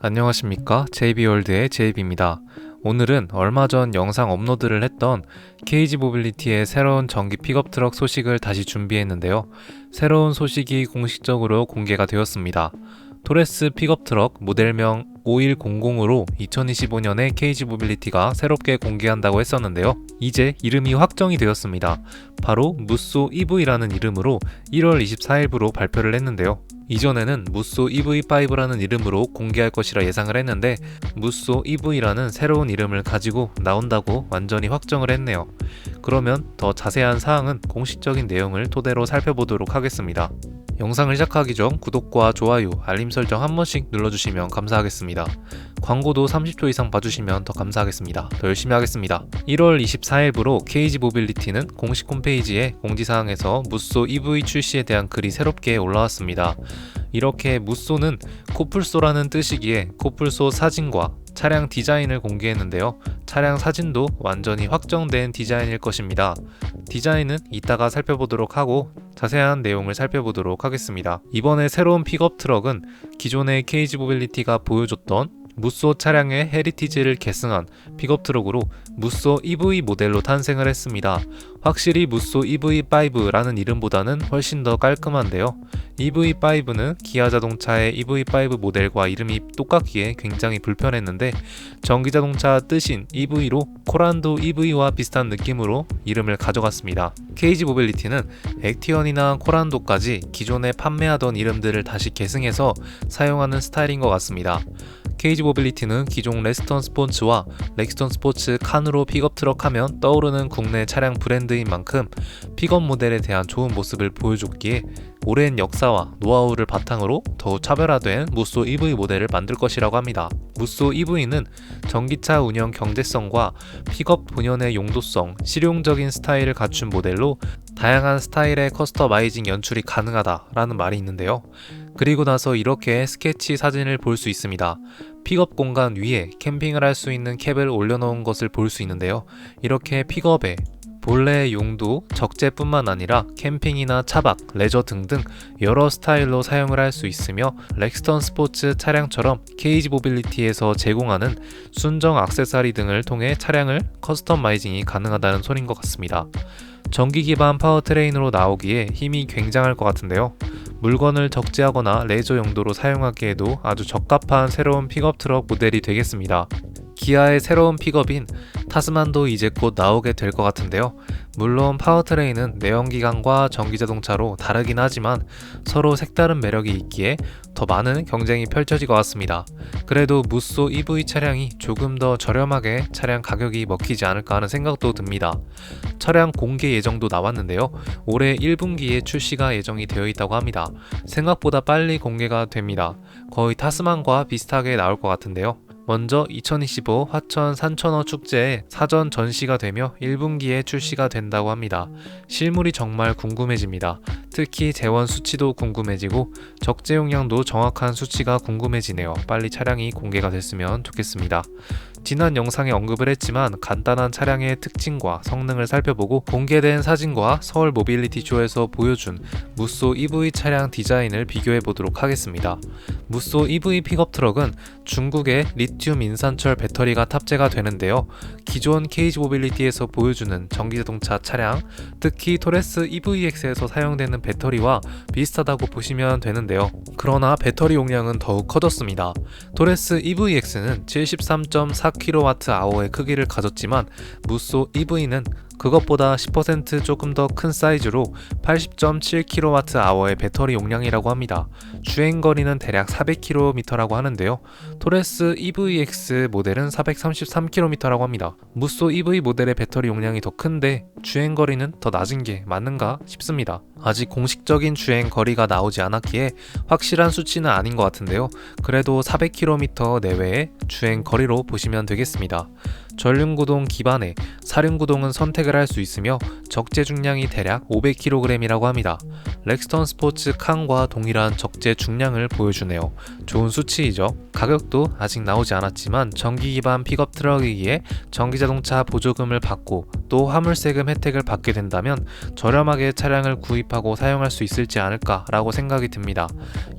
안녕하십니까, JB월드의 JB입니다. 오늘은 얼마 전 영상 업로드를 했던 KG 모빌리티의 새로운 전기 픽업 트럭 소식을 다시 준비했는데요. 새로운 소식이 공식적으로 공개가 되었습니다. 토레스 픽업 트럭 모델명 5100으로 2025년에 KG 모빌리티가 새롭게 공개한다고 했었는데요. 이제 이름이 확정이 되었습니다. 바로 무쏘 EV라는 이름으로 1월 24일부로 발표를 했는데요. 이전에는 무쏘 EV5라는 이름으로 공개할 것이라 예상을 했는데 무쏘 EV라는 새로운 이름을 가지고 나온다고 완전히 확정을 했네요. 그러면 더 자세한 사항은 공식적인 내용을 토대로 살펴보도록 하겠습니다. 영상을 시작하기 전 구독과 좋아요, 알림 설정 한 번씩 눌러주시면 감사하겠습니다. 광고도 30초 이상 봐주시면 더 감사하겠습니다. 더 열심히 하겠습니다. 1월 24일부로 KG 모빌리티는 공식 홈페이지에 공지사항에서 무쏘 EV 출시에 대한 글이 새롭게 올라왔습니다. 이렇게 무쏘는 코뿔소라는 뜻이기에 코뿔소 사진과 차량 디자인을 공개했는데요. 차량 사진도 완전히 확정된 디자인일 것입니다. 디자인은 이따가 살펴보도록 하고 자세한 내용을 살펴보도록 하겠습니다. 이번에 새로운 픽업 트럭은 기존의 KG 모빌리티가 보여줬던 무쏘 차량의 헤리티지를 계승한 픽업 트럭으로 무쏘 EV 모델로 탄생을 했습니다. 확실히 무쏘 EV5라는 이름보다는 훨씬 더 깔끔한데요. EV5는 기아 자동차의 EV5 모델과 이름이 똑같기에 굉장히 불편했는데 전기자동차 뜻인 EV로 코란도 EV와 비슷한 느낌으로 이름을 가져갔습니다. KG 모빌리티는 액티언이나 코란도까지 기존에 판매하던 이름들을 다시 계승해서 사용하는 스타일인 것 같습니다. KG 모빌리티는 기존 레스턴 스포츠와 렉스턴 스포츠 칸으로 픽업 트럭 하면 떠오르는 국내 차량 브랜드인 만큼 픽업 모델에 대한 좋은 모습을 보여줬기에 오랜 역사와 노하우를 바탕으로 더욱 차별화된 무쏘 EV 모델을 만들 것이라고 합니다. 무쏘 EV는 전기차 운영 경제성과 픽업 본연의 용도성, 실용적인 스타일을 갖춘 모델로 다양한 스타일의 커스터마이징 연출이 가능하다라는 말이 있는데요. 그리고 나서 이렇게 스케치 사진을 볼 수 있습니다. 픽업 공간 위에 캠핑을 할 수 있는 캡을 올려놓은 것을 볼 수 있는데요. 이렇게 픽업에 본래의 용도, 적재뿐만 아니라 캠핑이나 차박, 레저 등등 여러 스타일로 사용을 할 수 있으며 렉스턴 스포츠 차량처럼 KG 모빌리티에서 제공하는 순정 액세서리 등을 통해 차량을 커스터마이징이 가능하다는 소린 것 같습니다. 전기 기반 파워트레인으로 나오기에 힘이 굉장할 것 같은데요. 물건을 적재하거나 레저 용도로 사용하기에도 아주 적합한 새로운 픽업 트럭 모델이 되겠습니다. 기아의 새로운 픽업인 타스만도 이제 곧 나오게 될 것 같은데요. 물론 파워트레인은 내연기관과 전기자동차로 다르긴 하지만 서로 색다른 매력이 있기에 더 많은 경쟁이 펼쳐질 것 같습니다. 그래도 무쏘 EV 차량이 조금 더 저렴하게 차량 가격이 먹히지 않을까 하는 생각도 듭니다. 차량 공개 예정도 나왔는데요. 올해 1분기에 출시가 예정이 되어 있다고 합니다. 생각보다 빨리 공개가 됩니다. 거의 타스만과 비슷하게 나올 것 같은데요. 먼저 2025 화천 산천어 축제에 사전 전시가 되며 1분기에 출시가 된다고 합니다. 실물이 정말 궁금해집니다. 특히 재원 수치도 궁금해지고 적재 용량도 정확한 수치가 궁금해지네요. 빨리 차량이 공개가 됐으면 좋겠습니다. 지난 영상에 언급을 했지만 간단한 차량의 특징과 성능을 살펴보고 공개된 사진과 서울 모빌리티 쇼에서 보여준 무쏘 EV 차량 디자인을 비교해 보도록 하겠습니다. 무쏘 EV 픽업 트럭은 중국의 리튬 인산철 배터리가 탑재가 되는데요. 기존 KG 모빌리티에서 보여주는 전기자동차 차량, 특히 토레스 EVX에서 사용되는 배터리와 비슷하다고 보시면 되는데요. 그러나 배터리 용량은 더욱 커졌습니다. 토레스 EVX는 73.4kWh의 크기를 가졌지만 무쏘 EV는 그것보다 10% 조금 더 큰 사이즈로 80.7kWh의 배터리 용량이라고 합니다. 주행거리는 대략 400km라고 하는데요. 토레스 EVX 모델은 433km라고 합니다. 무쏘 EV 모델의 배터리 용량이 더 큰데 주행거리는 더 낮은 게 맞는가 싶습니다. 아직 공식적인 주행거리가 나오지 않았기에 확실한 수치는 아닌 것 같은데요. 그래도 400km 내외의 주행거리로 보시면 되겠습니다. 전륜구동 기반에 사륜구동은 선택을 할 수 있으며 적재 중량이 대략 500kg이라고 합니다. 렉스턴 스포츠 칸과 동일한 적재 중량을 보여주네요. 좋은 수치이죠. 가격도 아직 나오지 않았지만 전기 기반 픽업 트럭이기에 전기자동차 보조금을 받고 또 화물세금 혜택을 받게 된다면 저렴하게 차량을 구입하고 사용할 수 있을지 않을까라고 생각이 듭니다.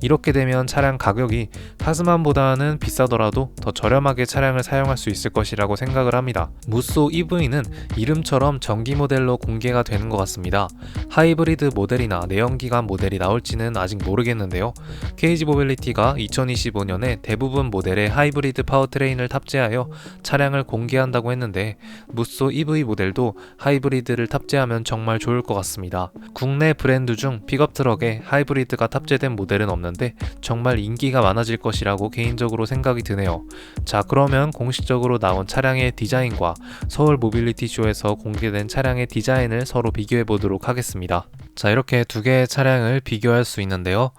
이렇게 되면 차량 가격이 타스만보다는 비싸더라도 더 저렴하게 차량을 사용할 수 있을 것이라고 생각을 합니다. 무쏘 EV는 이름처럼 전기 모델로 공개가 되는 것 같습니다. 하이브리드 모델이나 내연기관 모델이 나올지는 아직 모르겠는데요. KG 모빌리티가 2025년에 대부분 모델에 하이브리드 파워트레인을 탑재하여 차량을 공개한다고 했는데 무쏘 EV 모델도 하이브리드를 탑재하면 정말 좋을 것 같습니다. 국내 브랜드 중 픽업 트럭에 하이브리드가 탑재된 모델은 없는데 정말 인기가 많아질 것이라고 개인적으로 생각이 드네요. 자, 그러면 공식적으로 나온 차량의 디자인과 서울 모빌리티 쇼에서 공개된 차량의 디자인을 서로 비교해 보도록 하겠습니다. 자, 이렇게 두 개의 차량을 비교할 수 있는데요.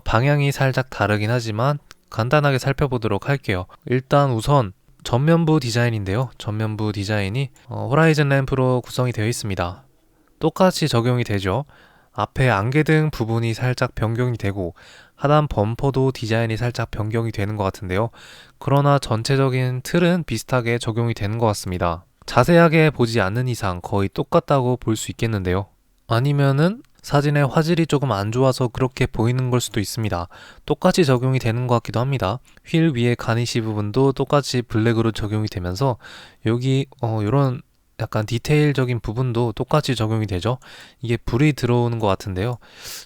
방향이 살짝 다르긴 하지만 간단하게 살펴보도록 할게요. 일단 우선 전면부 디자인인데요. 전면부 디자인이 호라이즌 램프로 구성이 되어 있습니다. 똑같이 적용이 되죠. 앞에 안개등 부분이 살짝 변경이 되고 하단 범퍼도 디자인이 살짝 변경이 되는 것 같은데요. 그러나 전체적인 틀은 비슷하게 적용이 되는 것 같습니다. 자세하게 보지 않는 이상 거의 똑같다고 볼 수 있겠는데요. 아니면은 사진의 화질이 조금 안 좋아서 그렇게 보이는 걸 수도 있습니다. 똑같이 적용이 되는 것 같기도 합니다. 휠 위에 가니쉬 부분도 똑같이 블랙으로 적용이 되면서 여기 이런 약간 디테일적인 부분도 똑같이 적용이 되죠. 이게 불이 들어오는 것 같은데요.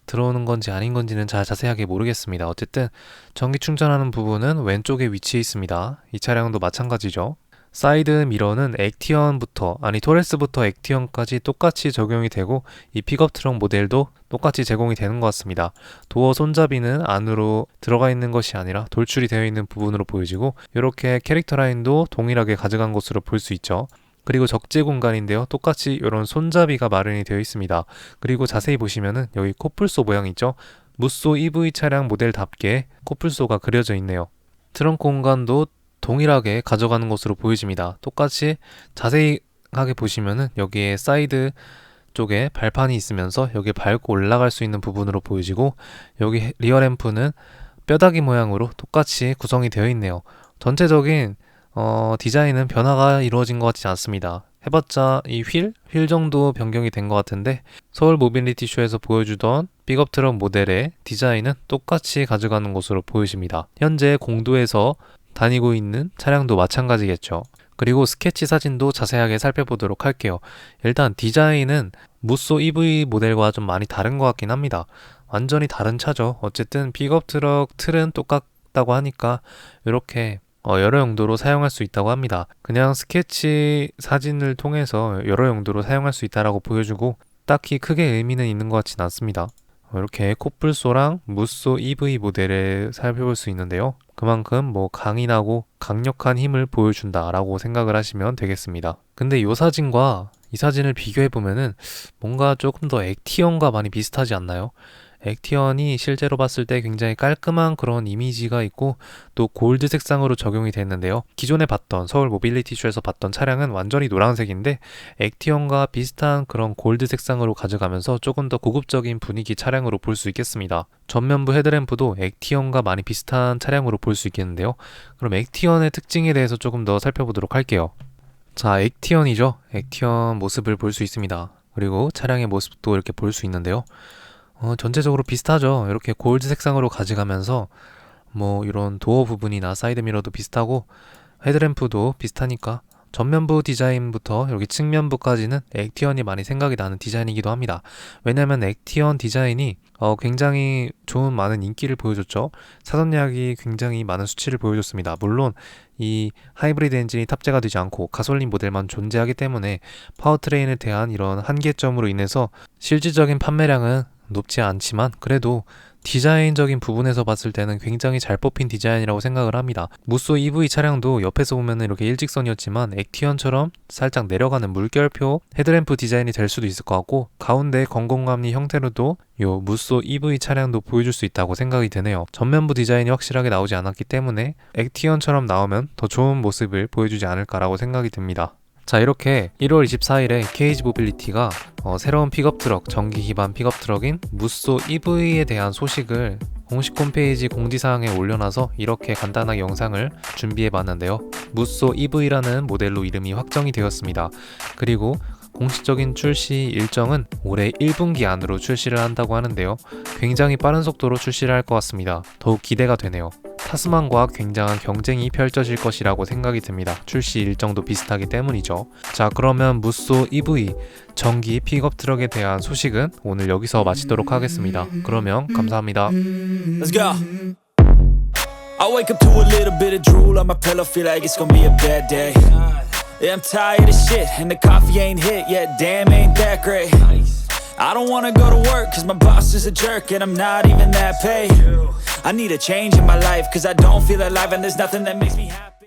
들어오는 건지 아닌 건지는 잘 자세하게 모르겠습니다. 어쨌든 전기 충전하는 부분은 왼쪽에 위치해 있습니다. 이 차량도 마찬가지죠. 사이드 미러는 토레스부터 액티언까지 똑같이 적용이 되고 이 픽업 트럭 모델도 똑같이 제공이 되는 것 같습니다. 도어 손잡이는 안으로 들어가 있는 것이 아니라 돌출이 되어 있는 부분으로 보여지고 이렇게 캐릭터 라인도 동일하게 가져간 것으로 볼 수 있죠. 그리고 적재 공간인데요. 똑같이 이런 손잡이가 마련이 되어 있습니다. 그리고 자세히 보시면은 여기 코뿔소 모양 있죠. 무쏘 EV 차량 모델답게 코뿔소가 그려져 있네요. 트렁크 공간도 동일하게 가져가는 것으로 보여집니다. 똑같이 자세하게 보시면은 여기에 사이드 쪽에 발판이 있으면서 여기 밟고 올라갈 수 있는 부분으로 보여지고 여기 리어 램프는 뼈다귀 모양으로 똑같이 구성이 되어 있네요. 전체적인 디자인은 변화가 이루어진 것 같지 않습니다. 해봤자 이 휠 정도 변경이 된 것 같은데 서울 모빌리티 쇼에서 보여주던 픽업 트럭 모델의 디자인은 똑같이 가져가는 것으로 보여집니다. 현재 공도에서 다니고 있는 차량도 마찬가지겠죠. 그리고 스케치 사진도 자세하게 살펴보도록 할게요. 일단 디자인은 무쏘 EV 모델과 좀 많이 다른 것 같긴 합니다. 완전히 다른 차죠. 어쨌든 픽업 트럭 틀은 똑같다고 하니까 이렇게 여러 용도로 사용할 수 있다고 합니다. 그냥 스케치 사진을 통해서 여러 용도로 사용할 수 있다라고 보여주고 딱히 크게 의미는 있는 것 같진 않습니다. 이렇게 코뿔소랑 무쏘 EV 모델을 살펴볼 수 있는데요. 그만큼 강인하고 강력한 힘을 보여준다라고 생각을 하시면 되겠습니다. 근데 이 사진과 이 사진을 비교해보면은 뭔가 조금 더 액티언과 많이 비슷하지 않나요? 액티언이 실제로 봤을 때 굉장히 깔끔한 그런 이미지가 있고 또 골드 색상으로 적용이 됐는데요. 기존에 봤던 서울 모빌리티 쇼에서 봤던 차량은 완전히 노란색인데 액티언과 비슷한 그런 골드 색상으로 가져가면서 조금 더 고급적인 분위기 차량으로 볼 수 있겠습니다. 전면부 헤드램프도 액티언과 많이 비슷한 차량으로 볼 수 있겠는데요. 그럼 액티언의 특징에 대해서 조금 더 살펴보도록 할게요. 자, 액티언이죠. 액티언 모습을 볼 수 있습니다. 그리고 차량의 모습도 이렇게 볼 수 있는데요. 전체적으로 비슷하죠. 이렇게 골드 색상으로 가져가면서 이런 도어 부분이나 사이드 미러도 비슷하고 헤드램프도 비슷하니까 전면부 디자인부터 여기 측면부까지는 액티언이 많이 생각이 나는 디자인이기도 합니다. 왜냐면 액티언 디자인이 굉장히 좋은 많은 인기를 보여줬죠. 사전 예약이 굉장히 많은 수치를 보여줬습니다. 물론 이 하이브리드 엔진이 탑재가 되지 않고 가솔린 모델만 존재하기 때문에 파워트레인에 대한 이런 한계점으로 인해서 실질적인 판매량은 높지 않지만 그래도 디자인적인 부분에서 봤을 때는 굉장히 잘 뽑힌 디자인이라고 생각을 합니다. 무쏘 EV 차량도 옆에서 보면 이렇게 일직선이었지만 액티언처럼 살짝 내려가는 물결표 헤드램프 디자인이 될 수도 있을 것 같고, 가운데 건공감리 형태로도 요 무쏘 EV 차량도 보여줄 수 있다고 생각이 드네요. 전면부 디자인이 확실하게 나오지 않았기 때문에 액티언처럼 나오면 더 좋은 모습을 보여주지 않을까라고 생각이 듭니다. 자, 이렇게 1월 24일에 KG 모빌리티가 새로운 픽업트럭, 전기 기반 픽업트럭인 무쏘 EV에 대한 소식을 공식 홈페이지 공지사항에 올려놔서 이렇게 간단하게 영상을 준비해봤는데요. 무쏘 EV라는 모델로 이름이 확정이 되었습니다. 그리고 공식적인 출시 일정은 올해 1분기 안으로 출시를 한다고 하는데요. 굉장히 빠른 속도로 출시를 할 것 같습니다. 더욱 기대가 되네요. 타스만과 굉장한 경쟁이 펼쳐질 것이라고 생각이 듭니다. 출시 일정도 비슷하기 때문이죠. 자, 그러면 무쏘 EV 전기 픽업 트럭에 대한 소식은 오늘 여기서 마치도록 하겠습니다. 그러면 감사합니다. Let's go. I wake up to a little bit of drool on my pillow, feel like it's gonna be a bad day. Yeah, I'm tired of shit, and the coffee ain't hit yet, damn, ain't that great. I don't wanna go to work, cause my boss is a jerk, and I'm not even that paid. I need a change in my life, cause I don't feel alive, and there's nothing that makes me happy.